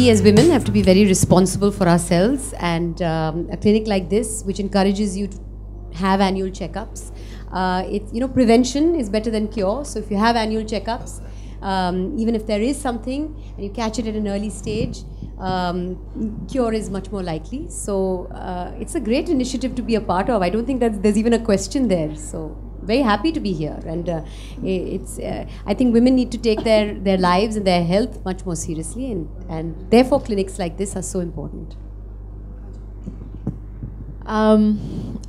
we as women have to be very responsible for ourselves, and a clinic like this, which encourages you to have annual checkups. Prevention is better than cure. So if you have annual checkups, even if there is something and you catch it at an early stage, cure is much more likely. So it's a great initiative to be a part of. I don't think that there's even a question there. So very happy to be here, and I think women need to take their lives and their health much more seriously, and therefore clinics like this are so important.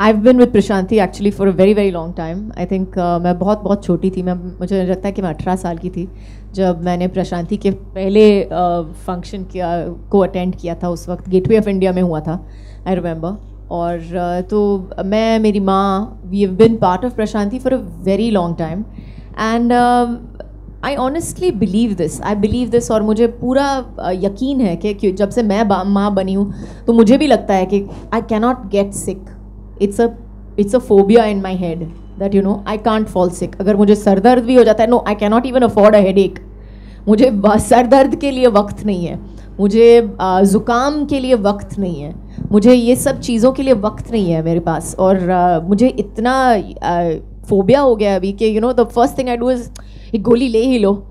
I've been with Prashanthi actually for a very very long time. I think मैं बहुत छोटी थी. मुझे लगता है कि मैं 18 साल की थी जब मैंने प्रशांति के पहले फंक्शन को अटेंड किया था. उस वक्त गेटवे ऑफ इंडिया में हुआ था, आई रिमेंबर. और तो मैं, मेरी माँ, we have been part of Prashanti for a very long time, and I honestly believe this. और मुझे पूरा यकीन है कि जब से मैं माँ बनी हूँ तो मुझे भी लगता है कि I cannot get sick. It's a phobia in my head that I can't fall sick. अगर मुझे सर दर्द भी हो जाता है, no, I cannot even afford a headache. मुझे सर दर्द के लिए वक्त नहीं है, मुझे ज़ुकाम के लिए वक्त नहीं है, मुझे ये सब चीज़ों के लिए वक्त नहीं है मेरे पास. और मुझे इतना फोबिया हो गया अभी कि the first thing I do is एक गोली ले ही लो.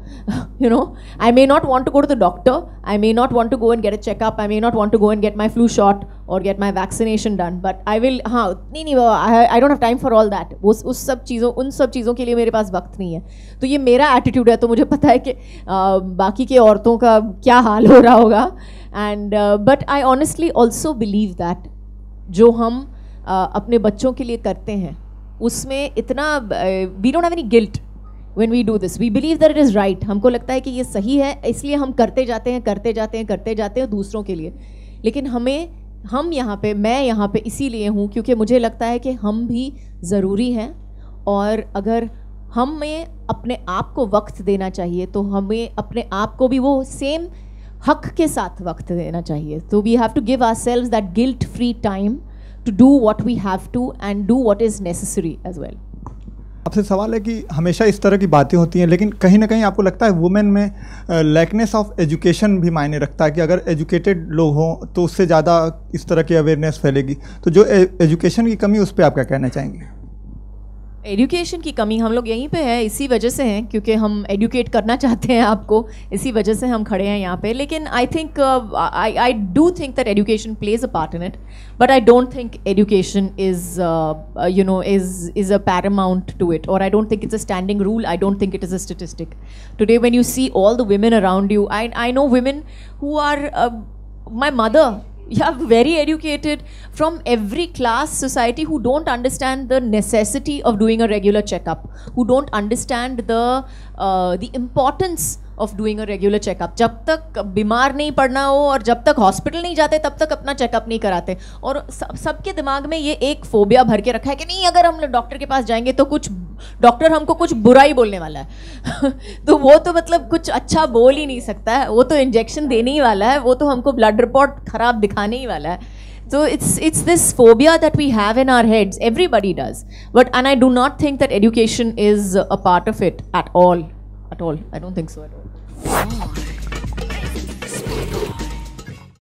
I may not want to go to the doctor, I may not want to go and get a checkup, I may not want to go and get my flu shot or get my vaccination done, but I will, I don't have time for all that. उन सब चीज़ों के लिए मेरे पास वक्त नहीं है. तो ये मेरा एटीट्यूड है. तो मुझे पता है कि बाकी के औरतों का क्या हाल हो रहा होगा. And but I honestly also believe that जो हम अपने बच्चों के लिए करते हैं उसमें इतना we don't have any guilt when we do this. We believe that it is right. हमको लगता है कि ये सही है, इसलिए हम करते जाते हैं दूसरों के लिए. लेकिन हम यहाँ पे, मैं यहाँ पे इसीलिए हूँ क्योंकि मुझे लगता है कि हम भी ज़रूरी हैं, और अगर हमें अपने आप को वक्त देना चाहिए तो हमें अपने आप को भी वो सेम हक के साथ वक्त देना चाहिए. तो we have to give ourselves that guilt-free time to do what we have to and do what is necessary as well. आपसे सवाल है कि हमेशा इस तरह की बातें होती हैं, लेकिन कहीं ना कहीं आपको लगता है वुमेन में लैकनेस ऑफ एजुकेशन भी मायने रखता है कि अगर एजुकेटेड लोग हों तो उससे ज़्यादा इस तरह की अवेयरनेस फैलेगी. तो जो एजुकेशन की कमी, उस पर आप क्या कहना चाहेंगे? एजुकेशन की कमी हम लोग यहीं पे है, इसी वजह से हैं क्योंकि हम एजुकेट करना चाहते हैं आपको, इसी वजह से हम खड़े हैं यहाँ पे. लेकिन I think I do think that education plays a part in it, but I don't think education is is a paramount to it, or I don't think it's a standing rule. I don't think it is a statistic. Today when you see all the women around you, I know women who are my mother, very educated, from every class society, who don't understand the necessity of doing a regular checkup, who don't understand the importance of doing a regular checkup. जब तक बीमार नहीं पड़ना हो और जब तक hospital नहीं जाते तब तक अपना चेकअप नहीं कराते. और सबके दिमाग में ये एक फोबिया भर के रखा है कि नहीं, अगर हम डॉक्टर के पास जाएंगे तो कुछ डॉक्टर हमको कुछ बुरा ही बोलने वाला है. तो वो तो मतलब कुछ अच्छा बोल ही नहीं सकता है, वो तो इंजेक्शन देने ही वाला है, वो तो हमको ब्लड रिपोर्ट खराब दिखाने ही वाला है. So it's this phobia that we have in our heads. Everybody does, and I do not think that education is a part of it at all. I don't think so at all.